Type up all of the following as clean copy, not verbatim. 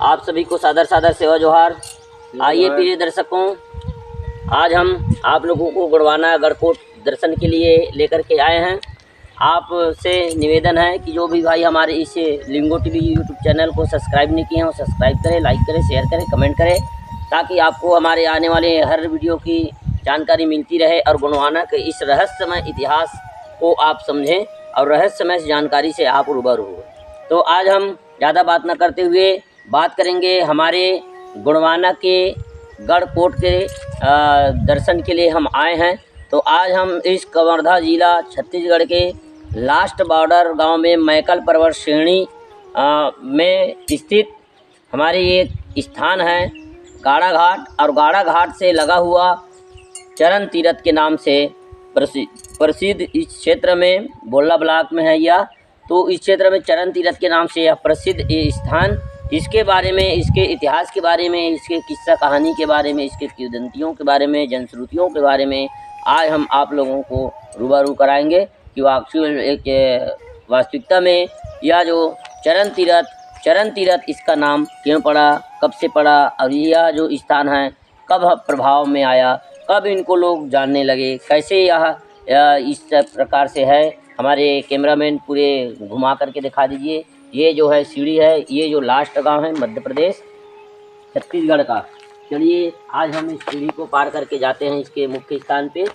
आप सभी को सादर सादर सेवा जोहार। आइए प्रिय दर्शकों, आज हम आप लोगों को गुड़वाना गढ़कोट दर्शन के लिए लेकर के आए हैं। आपसे निवेदन है कि जो भी भाई हमारे इस लिंगो टीवी यूट्यूब चैनल को सब्सक्राइब नहीं किए हैं वो सब्सक्राइब करें, लाइक करें, शेयर करें, कमेंट करें, ताकि आपको हमारे आने वाले हर वीडियो की जानकारी मिलती रहे और गुड़वाना के इस रहस्यमय इतिहास को आप समझें और रहस्यमय जानकारी से आप रूबरू हो। तो आज हम ज़्यादा बात न करते हुए बात करेंगे हमारे गुड़वाना के गढ़कोट के दर्शन के लिए हम आए हैं। तो आज हम इस कवर्धा जिला छत्तीसगढ़ के लास्ट बॉर्डर गांव में मैकल पर्वत श्रेणी में स्थित हमारे एक स्थान है गाड़ा घाट, और गाड़ा घाट से लगा हुआ चरण तीर्थ के नाम से प्रसिद्ध इस क्षेत्र में बोल्ला ब्लॉक में है यह। तो इस क्षेत्र में चरण तीर्थ के नाम से यह प्रसिद्ध ये स्थान, इसके बारे में, इसके इतिहास के बारे में, इसके किस्सा कहानी के बारे में, इसके किंवदंतियों के बारे में, जनश्रुतियों के बारे में आज हम आप लोगों को रूबरू कराएंगे कि वास्तविकता में यह जो चरण तीर्थ इसका नाम क्यों पड़ा, कब से पड़ा, और यह जो स्थान है कब प्रभाव में आया, कब इनको लोग जानने लगे, कैसे यह इस प्रकार से है। हमारे कैमरामैन पूरे घुमा करके दिखा दीजिए। ये जो है सीढ़ी है, ये जो लास्ट गांव है मध्य प्रदेश छत्तीसगढ़ का। चलिए आज हम इस सीढ़ी को पार करके जाते हैं इसके मुख्य स्थान पे।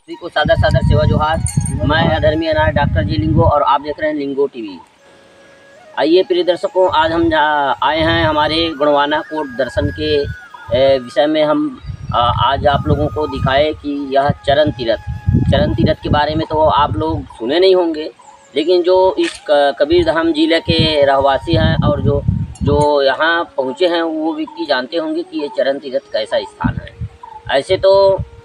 सभी को सादर सादर सेवा जोहार। मैं अधर्मी अनार डॉक्टर जी लिंगो और आप देख रहे हैं लिंगो टीवी। आइए प्रिय दर्शकों, आज हम आए हैं हमारे गुणवाना कोट दर्शन के विषय में। हम आज आप लोगों को दिखाए कि यह चरण तीर्थ के बारे में तो आप लोग सुने नहीं होंगे, लेकिन जो इस कबीरधाम जिले के रहवासी हैं और जो यहाँ पहुँचे हैं वो व्यक्ति जानते होंगे कि ये चरण तीर्थ कैसा स्थान है। ऐसे तो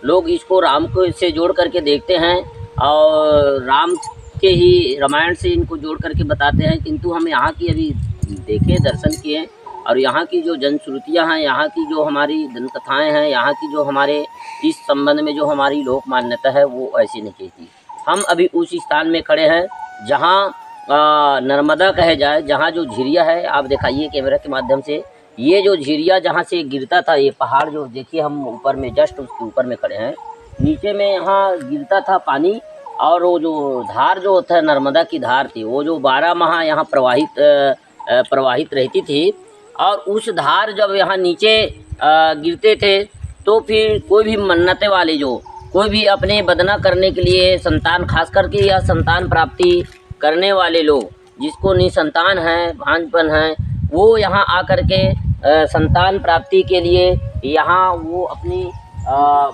लोग इसको राम को से जोड़ करके देखते हैं और राम के ही रामायण से इनको जोड़ करके बताते हैं, किंतु हम यहाँ की अभी देखे, दर्शन किए और यहाँ की जो जनश्रुतियाँ हैं, यहाँ की जो हमारी दंतकथाएँ हैं, यहाँ की जो हमारे इस संबंध में जो हमारी लोक मान्यता है वो ऐसी नहीं कहती। हम अभी उस स्थान में खड़े हैं जहाँ नर्मदा कहे जाए, जहाँ जो झिरिया है, आप दिखाइए कैमरा के माध्यम से, ये जो झिरिया जहाँ से गिरता था, ये पहाड़ जो देखिए हम ऊपर में जस्ट उसके ऊपर में खड़े हैं, नीचे में यहाँ गिरता था पानी और वो जो धार जो होता है नर्मदा की धार थी, वो जो 12 माह यहाँ प्रवाहित रहती थी। और उस धार जब यहाँ नीचे गिरते थे तो फिर कोई भी मन्नतें वाले जो कोई भी अपने बदना करने के लिए संतान, खास करके या संतान प्राप्ति करने वाले लोग जिसको निसंतान है, भांजपन है, वो यहाँ आकर के संतान प्राप्ति के लिए यहाँ वो अपनी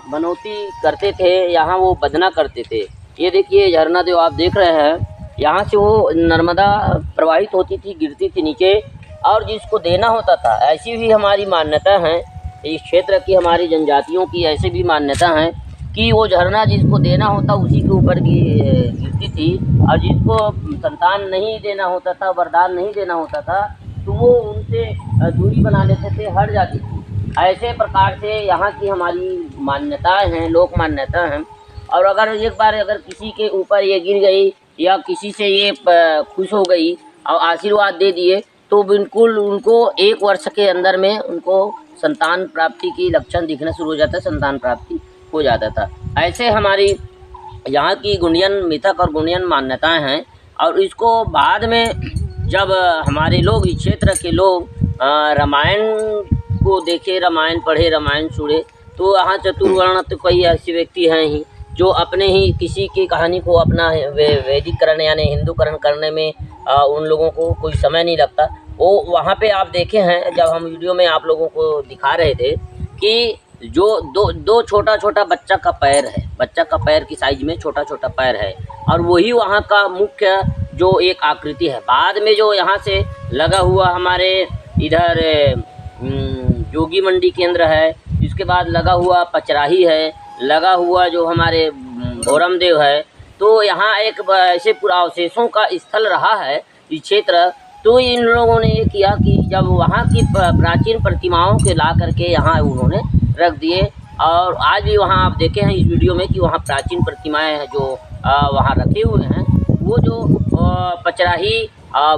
मनौती करते थे, यहाँ वो बदना करते थे। ये देखिए झरना जो आप देख रहे हैं, यहाँ से वो नर्मदा प्रवाहित होती थी, गिरती थी नीचे और जिसको देना होता था। ऐसी भी हमारी मान्यता है, इस क्षेत्र की हमारी जनजातियों की ऐसी भी मान्यता है कि वो झरना जिसको देना होता उसी के ऊपर गिरती थी और जिसको संतान नहीं देना होता था, वरदान नहीं देना होता था, तो वो उनसे दूरी बना लेते थे, हट जाती थी। ऐसे प्रकार से यहाँ की हमारी मान्यताएं हैं, लोक मान्यता हैं। और अगर एक बार अगर किसी के ऊपर ये गिर गई या किसी से ये खुश हो गई और आशीर्वाद दे दिए तो बिल्कुल उनको 1 वर्ष के अंदर में उनको संतान प्राप्ति की लक्षण दिखना शुरू हो जाता है, संतान प्राप्ति हो जाता था। ऐसे हमारी यहाँ की गुणियन मिथक और गुणियन मान्यताएं हैं। और इसको बाद में जब हमारे लोग, इस क्षेत्र के लोग रामायण को देखे, रामायण पढ़े, रामायण सुने, तो यहाँ चतुर्वर्ण तो कई ऐसे व्यक्ति हैं ही जो अपने ही किसी की कहानी को अपना वैदिकरण यानी हिंदूकरण करने में उन लोगों को कोई समय नहीं लगता। वो वहाँ पे आप देखे हैं, जब हम वीडियो में आप लोगों को दिखा रहे थे कि जो दो छोटा छोटा बच्चा का पैर है, बच्चा का पैर की साइज में छोटा छोटा पैर है और वही वहाँ का मुख्य जो एक आकृति है। बाद में जो यहाँ से लगा हुआ हमारे इधर जोगी मंडी केंद्र है, इसके बाद लगा हुआ पचराही है, लगा हुआ जो हमारे भोरम देव है, तो यहाँ एक ऐसे पुरावशेषों का स्थल रहा है इस क्षेत्र। तो इन लोगों ने ये किया कि जब वहाँ की प्राचीन प्रतिमाओं के ला करके यहाँ उन्होंने रख दिए और आज भी वहाँ आप देखे हैं इस वीडियो में कि वहाँ प्राचीन प्रतिमाएं हैं जो वहाँ रखे हुए हैं। वो जो पचराही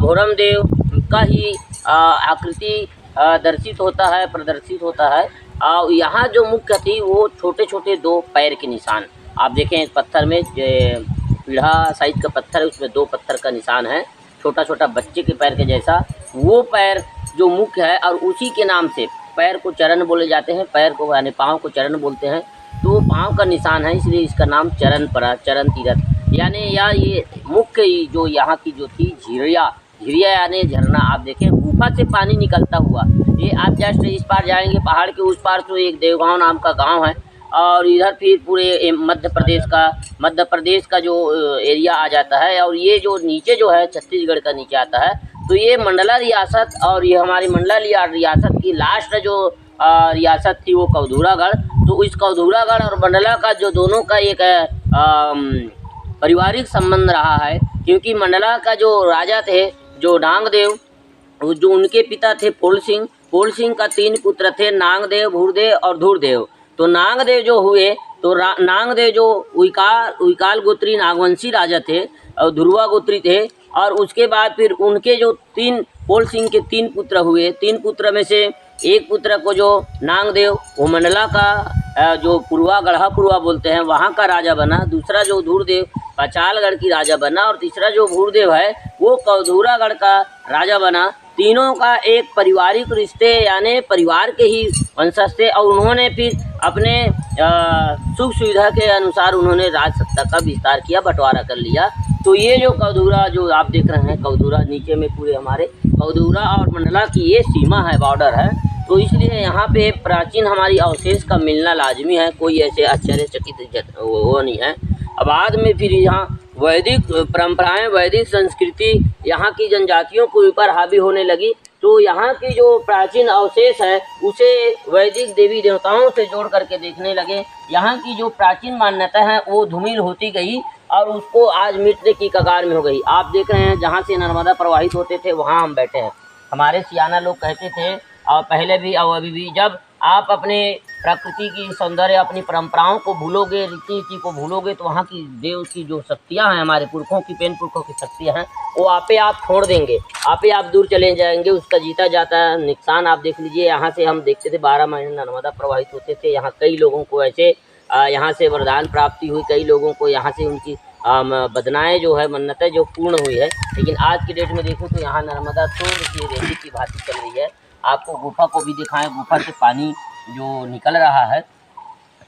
भोरम देव का ही आकृति दर्शित होता है, प्रदर्शित होता है। और यहाँ जो मुख्य थी वो छोटे छोटे 2 पैर के निशान आप देखें इस पत्थर में, पीढ़ा साइज का पत्थर है, उसमें 2 पत्थर का निशान है, छोटा छोटा बच्चे के पैर के जैसा। वो पैर जो मुख्य है और उसी के नाम से पैर को चरण बोले जाते हैं, पैर को यानी पाँव को चरण बोलते हैं, तो वो पाँव का निशान है, इसलिए इसका नाम चरण पड़ा, चरण तीर्थ। यानी ये मुख्य जो यहाँ की जो थी झिरिया यानी झरना, आप देखें गुफा से पानी निकलता हुआ। ये आप जस्ट इस पार जाएंगे, पहाड़ के उस पार तो एक देवगांव नाम का गांव है और इधर फिर पूरे मध्य प्रदेश का जो एरिया आ जाता है। और ये जो नीचे जो है छत्तीसगढ़ का नीचे आता है, तो ये मंडला रियासत और ये हमारी मंडला रियासत की लास्ट जो रियासत थी वो कौधुरागढ़। तो इस कौधुरागढ़ और मंडला का जो दोनों का एक पारिवारिक संबंध रहा है, क्योंकि मंडला का जो राजा थे जो नांगदेव, जो उनके पिता थे फूल सिंह का 3 पुत्र थे, नांगदेव, भूरदेव और धूरदेव। तो नांगदेव जो हुए तो नांगदेव जो उइकाल गोत्री नागवंशी राजा थे और ध्रुवा गोत्री थे। और उसके बाद फिर उनके जो 3 फूल सिंह के 3 पुत्र हुए, 3 पुत्र में से एक पुत्र को जो नांगदेव वो मंडला का जो गढ़ा बोलते हैं वहाँ का राजा बना, दूसरा जो धूरदेव पचालगढ़ की राजा बना और तीसरा जो भूरदेव है वो कौधुरागढ़ का राजा बना। तीनों का एक पारिवारिक रिश्ते यानी परिवार के ही वंशज थे और उन्होंने फिर अपने सुख सुविधा के अनुसार उन्होंने राज सत्ता का विस्तार किया, बंटवारा कर लिया। तो ये जो कौदूरा जो आप देख रहे हैं, कौदूरा नीचे में पूरे हमारे कौदूरा और मंडला की ये सीमा है, बॉर्डर है। तो इसलिए यहाँ पे प्राचीन हमारी अवशेष का मिलना लाजमी है, कोई ऐसे आश्चर्यचकित वो नहीं है। अब बाद में फिर यहाँ वैदिक परंपराएं, वैदिक संस्कृति यहाँ की जनजातियों के ऊपर हावी होने लगी। तो यहाँ की जो प्राचीन अवशेष है उसे वैदिक देवी देवताओं से जोड़ करके देखने लगे। यहाँ की जो प्राचीन मान्यता है वो धूमिल होती गई और उसको आज मिटने की कगार में हो गई। आप देख रहे हैं जहाँ से नर्मदा प्रवाहित होते थे वहाँ हम बैठे हैं। हमारे सियाना लोग कहते थे और पहले भी और अभी भी, जब आप अपने प्रकृति की सौंदर्य, अपनी परंपराओं को भूलोगे, रीति नीति को भूलोगे, तो वहाँ की देव की जो शक्तियाँ हैं, हमारे पुरखों की, पेन पुरखों की शक्तियाँ हैं, वो आपे आप छोड़ देंगे, आपे आप दूर चले जाएंगे। उसका जीता जाता है नुकसान। आप देख लीजिए, यहाँ से हम देखते थे 12 महीने नर्मदा प्रवाहित होते थे। यहाँ कई लोगों को ऐसे यहाँ से वरदान प्राप्ति हुई, कई लोगों को यहाँ से उनकी बदनाएँ जो है, मन्नतें जो पूर्ण हुई है। लेकिन आज की डेट में देखो तो यहाँ नर्मदा थोड़ी सी रेती की भांति चल रही है। आपको गुफा को भी दिखाएं, गुफा से पानी जो निकल रहा है।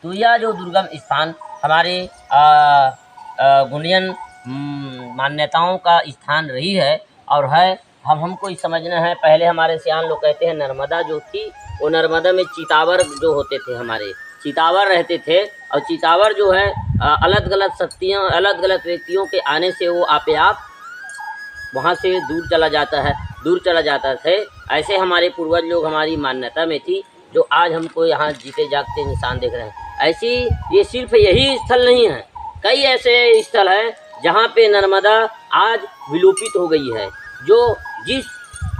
तो यह जो दुर्गम स्थान हमारे गुणियन मान्यताओं का स्थान रही है और है। हमको समझना है। पहले हमारे सियान लोग कहते हैं नर्मदा जो थी वो नर्मदा में चितावर जो होते थे, हमारे चितावर रहते थे। और चितावर जो है अलग अलग शक्तियाँ, अलग अलग व्यक्तियों के आने से वो आपे आप वहाँ से दूर चला जाता है, दूर चला जाता थे। ऐसे हमारे पूर्वज लोग हमारी मान्यता में थी, जो आज हमको यहाँ जीते जागते निशान देख रहे हैं। ऐसी ये सिर्फ यही स्थल नहीं है, कई ऐसे स्थल हैं जहाँ पे नर्मदा आज विलोपित हो गई है। जो जिस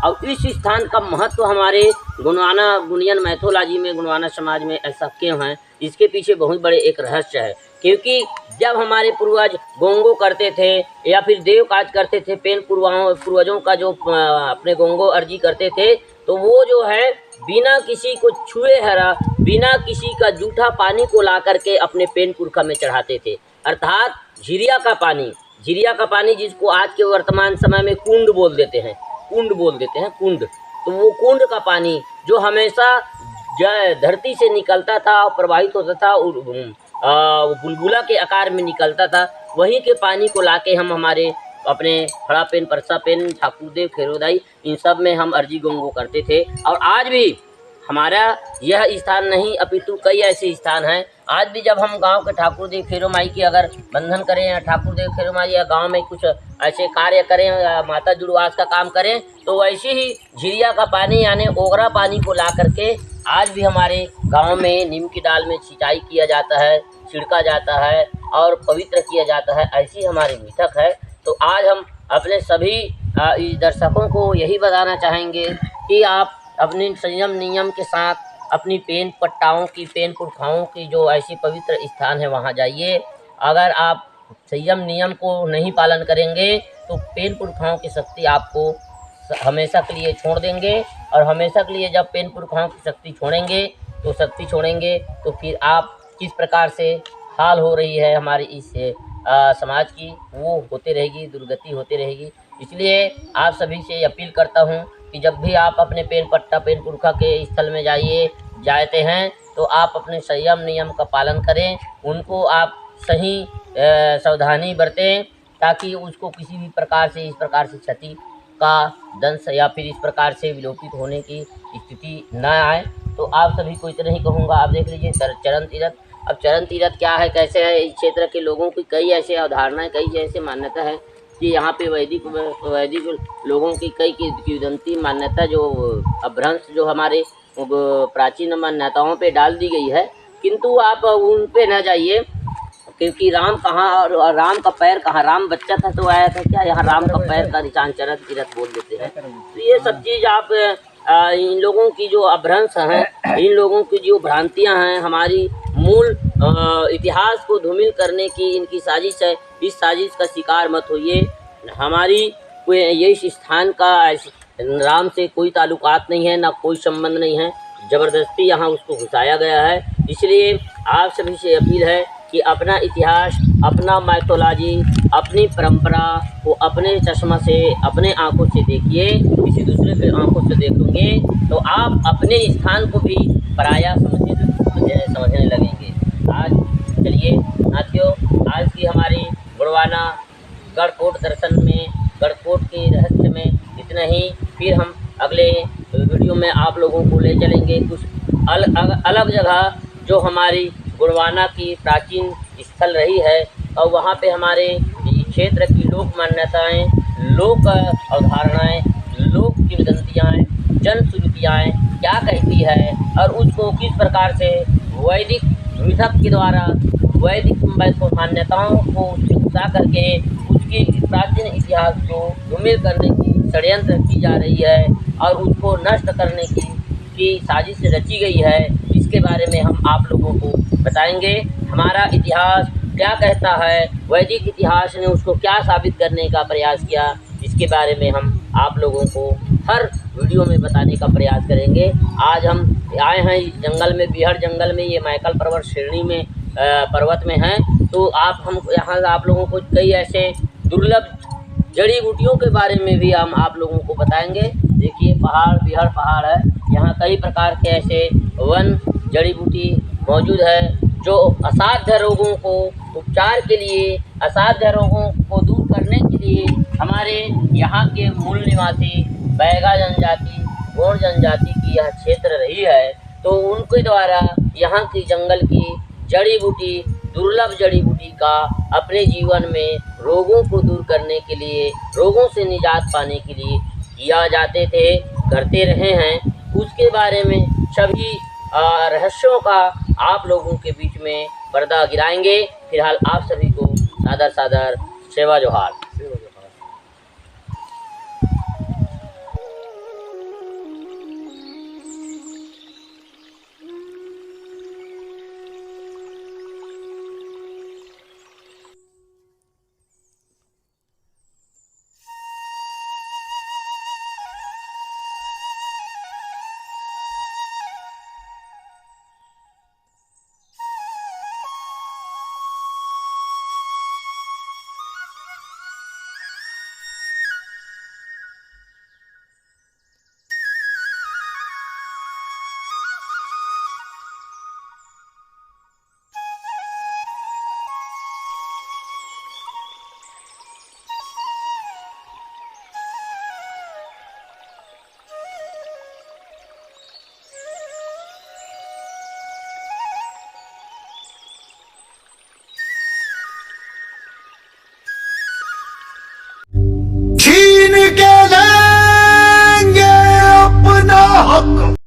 और इस स्थान का महत्व हमारे गुणियन मैथोलॉजी में, गुणवाना समाज में ऐसा क्यों है, इसके पीछे बहुत बड़े एक रहस्य है। क्योंकि जब हमारे पूर्वज गोंगो करते थे या फिर देव काज करते थे, पेन पूर्वजों का जो अपने गोंगो अर्जी करते थे, तो वो जो है बिना किसी को छुए हरा, बिना किसी का जूठा पानी को ला करके अपने पेन पुरखा में चढ़ाते थे। अर्थात झिरिया का पानी जिसको आज के वर्तमान समय में कुंड बोल देते हैं, कुंड। तो वो कुंड का पानी जो हमेशा धरती से निकलता था और प्रवाहित होता था और बुलबुला के आकार में निकलता था, वहीं के पानी को लाके हम हमारे अपने खड़ा पेन, परसा पेन, ठाकुर देव, खेरोदाई, इन सब में हम अर्जी गोंगो करते थे। और आज भी हमारा यह स्थान नहीं अपितु कई ऐसे स्थान हैं। आज भी जब हम गांव के ठाकुर देव खेरो माई की अगर बंधन करें या ठाकुर देव खेरो माई या गांव में कुछ ऐसे कार्य करें या माता जुड़वास का काम करें, तो वैसे ही झिरिया का पानी यानी ओगरा पानी को ला करके आज भी हमारे गांव में नीम की डाल में सिंचाई किया जाता है, छिड़का जाता है और पवित्र किया जाता है। ऐसी हमारी मिथक है। तो आज हम अपने सभी दर्शकों को यही बताना चाहेंगे कि आप अपने संयम नियम के साथ अपनी पेन पट्टाओं की, पेन पुरखाओं की जो ऐसी पवित्र स्थान है वहाँ जाइए। अगर आप संयम नियम को नहीं पालन करेंगे तो पेन पुरखाओं की शक्ति आपको हमेशा के लिए छोड़ देंगे। और हमेशा के लिए जब पेन पुरखाओं की शक्ति छोड़ेंगे तो फिर आप किस प्रकार से हाल हो रही है हमारी इस समाज की, वो होते रहेगी, दुर्गति होती रहेगी। इसलिए आप सभी से अपील करता हूँ कि जब भी आप अपने पेन पुरखा के स्थल में जाते हैं तो आप अपने संयम नियम का पालन करें, उनको आप सही सावधानी बरतें, ताकि उसको किसी भी प्रकार से इस प्रकार से क्षति का दंश या फिर इस प्रकार से विलोपित होने की स्थिति न आए। तो आप सभी को इतना ही कहूँगा। आप देख लीजिए चरण तीर्थ। अब चरण तीर्थ क्या है, कैसे है, इस क्षेत्र के लोगों की कई ऐसे अवधारणाएँ, कई ऐसे मान्यता है कि यहाँ पे वैदिक लोगों की कई किंवदंती मान्यता जो अभ्रंश जो हमारे प्राचीन मान्यताओं पे डाल दी गई है, किंतु आप उन पे न जाइए। क्योंकि राम कहाँ और राम का पैर कहाँ, राम बच्चा था तो आया था क्या, यहाँ राम का पैर का निशान चरण तीर्थ बोल देते हैं। तो ये सब चीज़ आप इन लोगों की जो अभ्रंश हैं, इन लोगों की जो भ्रांतियाँ हैं, हमारी मूल इतिहास को धूमिल करने की इनकी साजिश है। इस साजिश का शिकार मत होइए। हमारी ये इस स्थान का राम से कोई ताल्लुकात नहीं है, ना कोई संबंध नहीं है, ज़बरदस्ती यहाँ उसको घुसाया गया है। इसलिए आप सभी से अपील है कि अपना इतिहास, अपना माइथोलॉजी, अपनी परंपरा को अपने चश्मा से, अपने आंखों से देखिए। किसी दूसरे के आंखों से देखोगे तो आप अपने स्थान को भी पराया समझने लगेंगे। आज चलिए साथियों, आज की हमारी गुड़वाना गढ़कोट दर्शन में, गढ़कोट के रहस्य में इतना ही। फिर हम अगले वीडियो में आप लोगों को ले चलेंगे कुछ अलग जगह जो हमारी गुड़वाना की प्राचीन स्थल रही है, और वहाँ पे हमारे क्षेत्र की लोक मान्यताएँ, लोक अवधारणाएँ, लोक किंवदंतियाँ, जनश्रुतियाँ क्या कहती है, और उसको किस प्रकार से वैदिक मिथक के द्वारा, वैदिक मान्यताओं को उठा करके उसकी प्राचीन इतिहास को धूमिल करने की षड्यंत्र की जा रही है और उसको नष्ट करने की साजिश रची गई है। इसके बारे में हम आप लोगों को बताएंगे। हमारा इतिहास क्या कहता है, वैदिक इतिहास ने उसको क्या साबित करने का प्रयास किया, इसके बारे में हम आप लोगों को हर वीडियो में बताने का प्रयास करेंगे। आज हम आए हैं जंगल में, बिहार जंगल में, ये मैकल पर्वत श्रेणी में पर्वत में हैं। तो हम यहाँ आप लोगों को कई ऐसे दुर्लभ जड़ी बूटियों के बारे में भी हम आप लोगों को बताएंगे। देखिए पहाड़, बिहार पहाड़ है, यहाँ कई प्रकार के ऐसे वन जड़ी बूटी मौजूद है जो असाध्य रोगों को उपचार के लिए, असाध्य रोगों को दूर करने के लिए हमारे यहाँ के मूल निवासी बैगा जनजाति, गोंड जनजाति की यह क्षेत्र रही है, तो उनके द्वारा यहाँ की जंगल की जड़ी बूटी, दुर्लभ जड़ी बूटी का अपने जीवन में रोगों को दूर करने के लिए, रोगों से निजात पाने के लिए किया जाते थे, करते रहे हैं। उसके बारे में सभी रहस्यों का आप लोगों के बीच में पर्दा गिराएंगे। फिलहाल आप सभी को सादर सादर सेवा जोहार।